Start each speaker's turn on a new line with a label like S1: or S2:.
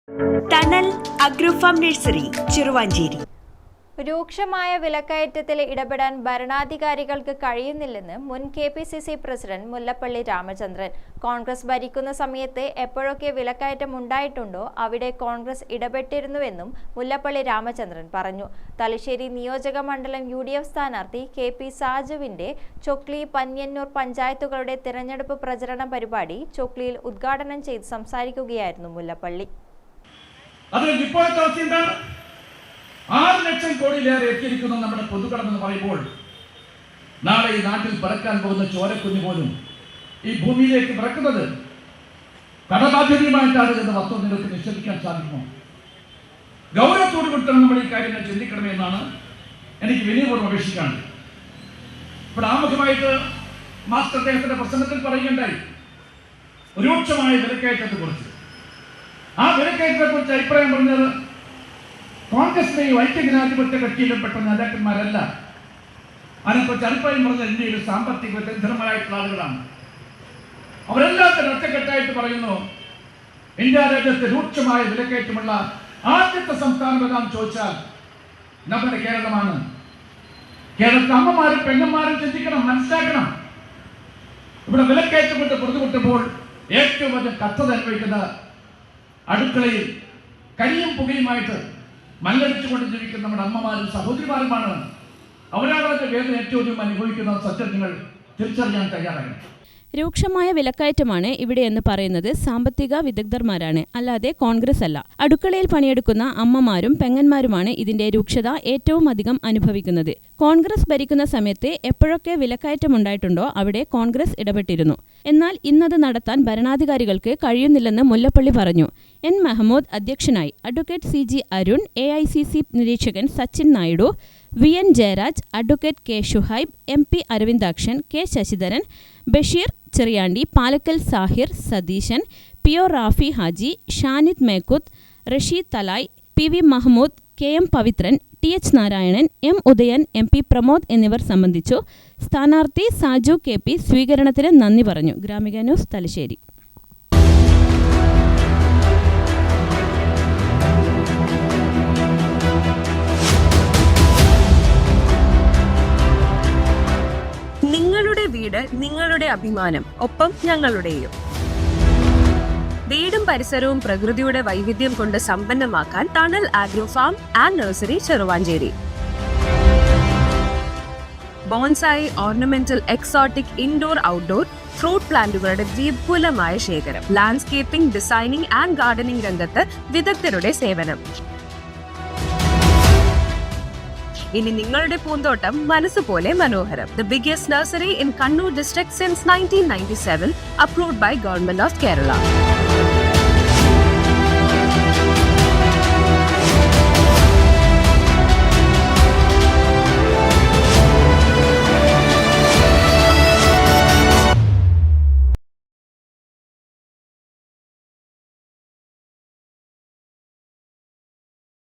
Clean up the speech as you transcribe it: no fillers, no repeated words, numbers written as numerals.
S1: Tunnel അഗ്രോഫാം nursery Cheruvanchery.
S2: രൂക്ഷമായ വിലക്കയറ്റത്തിൽ ഇടപെടാൻ ഭരണാധികാരികൾക്ക് കഴിയുന്നില്ലെന്ന് മുൻ KPCC പ്രസിഡന്റ് മുല്ലപ്പള്ളി രാമചന്ദ്രൻ. കോൺഗ്രസ് ഭരിക്കുന്ന സമയത്ത് എപ്പോഴൊക്കെ വിലക്കയറ്റം ഉണ്ടായിട്ടുണ്ടോ അവിടെ കോൺഗ്രസ് ഇടപെട്ടിരുന്നുവെന്നും മുല്ലപ്പള്ളി രാമചന്ദ്രൻ പറഞ്ഞു. തലശ്ശേരി നിയോജക മണ്ഡലം UDF സ്ഥാനാർത്ഥി KP സാജുവിന്റെ ചൊക്ലി പന്ന്യന്നൂർ പഞ്ചായത്തുകളുടെ തിരഞ്ഞെടുപ്പ് പ്രചരണ പരിപാടി ചൊക്ലിയിൽ ഉദ്ഘാടനം ചെയ്ത് സംസാരിക്കുകയായിരുന്നു മുല്ലപ്പള്ളി.
S3: 6 ലക്ഷം കോടിയിലേറെ എത്തിയിരിക്കുന്ന നമ്മുടെ പൊതുകടമെന്ന് പറയുമ്പോൾ നാളെ ഈ നാട്ടിൽ പിറക്കാൻ പോകുന്ന ചോരക്കുഞ്ഞു പോലും ഈ ഭൂമിയിലേക്ക് പിറക്കുന്നത് കടബാധ്യതയുമായിട്ടാണ് എന്ന വസ്തുത നിങ്ങൾക്ക് നിശ്ചയിക്കാൻ സാധിക്കുമോ? ഗൗരവത്തോട് കൊടുത്താണ് നമ്മൾ ഈ കാര്യങ്ങൾ ചിന്തിക്കണമെന്നാണ് എനിക്ക് വിനയപൂർവ്വം അപേക്ഷിക്കാനുള്ളത്. ഇപ്പോൾ ആമുഖമായിട്ട് മാസ്റ്റർ അദ്ദേഹത്തിന്റെ പ്രസംഗത്തിൽ പറയുകയുണ്ടായി രൂക്ഷമായ വിലക്കയറ്റത്തെ കുറിച്ച്. ആ വിലക്കയറ്റത്തെ കുറിച്ച് അഭിപ്രായം പറഞ്ഞത് കോൺഗ്രസിലെയും ഐക്യജനാധിപത്യ കക്ഷിയിലും പെട്ട നേതാക്കന്മാരല്ല. അതിനെക്കുറിച്ച് അഭിപ്രായം പറഞ്ഞ ഇന്ത്യയിൽ സാമ്പത്തിക വിദഗ്ധരായിട്ടുള്ള ആളുകളാണ്. അവരെല്ലാം തന്നെ ഒറ്റക്കെട്ടായിട്ട് പറയുന്നു, ഇന്ത്യ രാജ്യത്ത് രൂക്ഷമായ വിലക്കയറ്റമുള്ള ആദ്യത്തെ സംസ്ഥാനം ഏതാണെന്ന് ചോദിച്ചാൽ നമ്മുടെ കേരളമാണ്. കേരളത്തിലെ അമ്മമാരും പെണ്ണന്മാരും ചിന്തിക്കണം, മനസ്സിലാക്കണം. ഇവിടെ വിലക്കയറ്റം കൊണ്ട് പൊറുതുമുട്ടുമ്പോൾ ഏറ്റവും അധികം കഷ്ടത അനുഭവിക്കുന്ന അടുക്കളയിൽ കരിയും പുകയുമായിട്ട് മല്ലടിച്ചുകൊണ്ട് ജീവിക്കുന്ന നമ്മുടെ അമ്മമാരും സഹോദരിമാരുമാണ്. അവരാണ് അതിന്റെ വേദന ഏറ്റവും അധികം അനുഭവിക്കുന്ന സത്യം നിങ്ങൾ തിരിച്ചറിയാൻ തയ്യാറാകണം.
S4: രൂക്ഷമായ വിലക്കയറ്റമാണ് ഇവിടെയെന്ന് പറയുന്നത് സാമ്പത്തിക വിദഗ്ധർമാരാണ്, അല്ലാതെ കോൺഗ്രസ് അല്ല. അടുക്കളയിൽ പണിയെടുക്കുന്ന അമ്മമാരും പെങ്ങന്മാരുമാണ് ഇതിന്റെ രൂക്ഷത ഏറ്റവും അധികം അനുഭവിക്കുന്നത്. കോൺഗ്രസ് ഭരിക്കുന്ന സമയത്ത് എപ്പോഴൊക്കെ വിലക്കയറ്റമുണ്ടായിട്ടുണ്ടോ അവിടെ കോൺഗ്രസ് ഇടപെട്ടിരുന്നു. എന്നാൽ ഇന്നത് നടത്താൻ ഭരണാധികാരികൾക്ക് കഴിയുന്നില്ലെന്ന് മുല്ലപ്പള്ളി പറഞ്ഞു. N. മെഹമ്മൂദ് അധ്യക്ഷനായി. അഡ്വക്കേറ്റ് CG അരുൺ, AICC നിരീക്ഷകൻ Sachin Naidu, VN Jayaraj, advocate K. Shuhaib, MP Aravindakshan, K. Sasidharan, Basheer Cheriyandi, Palakkal Sahir, Satheesan, PO Rafi Haji, Shanid Mekkuth, Rasheed Thalai, PV Mahammood, KM Pavithran, TH Narayanan, M. Udayan, MP Pramod എന്നിവർ സംബന്ധിച്ചു. സ്ഥാനാർത്ഥി സാജു KP സ്വീകരണത്തിന് നന്ദി പറഞ്ഞു. ഗ്രാമിക ന്യൂസ്, തലശ്ശേരി.
S1: നിങ്ങളുടെ വീട് നിങ്ങളുടെ അഭിമാനം, ഒപ്പം ഞങ്ങളുടെയും. വീടും പരിസരവും പ്രകൃതിയുടെ വൈവിധ്യം കൊണ്ട് സമ്പന്നമാക്കാൻ tunnel agro farm and nursery Cheruvanchery. Bonsai, ornamental, exotic, indoor, outdoor fruit പ്ലാന്റുകളുടെ വിപുലമായ ശേഖരം. ലാൻഡ്സ്കേപ്പിംഗ്, ഡിസൈനിംഗ് ആൻഡ് ഗാർഡനിംഗ് രംഗത്ത് വിദഗ്ധരുടെ സേവനം. ഇനി നിങ്ങളുടെ പൂന്തോട്ടം മനസ്സുപോലെ മനോഹരം. The biggest nursery in Kannur district since 1997, approved by Government of Kerala.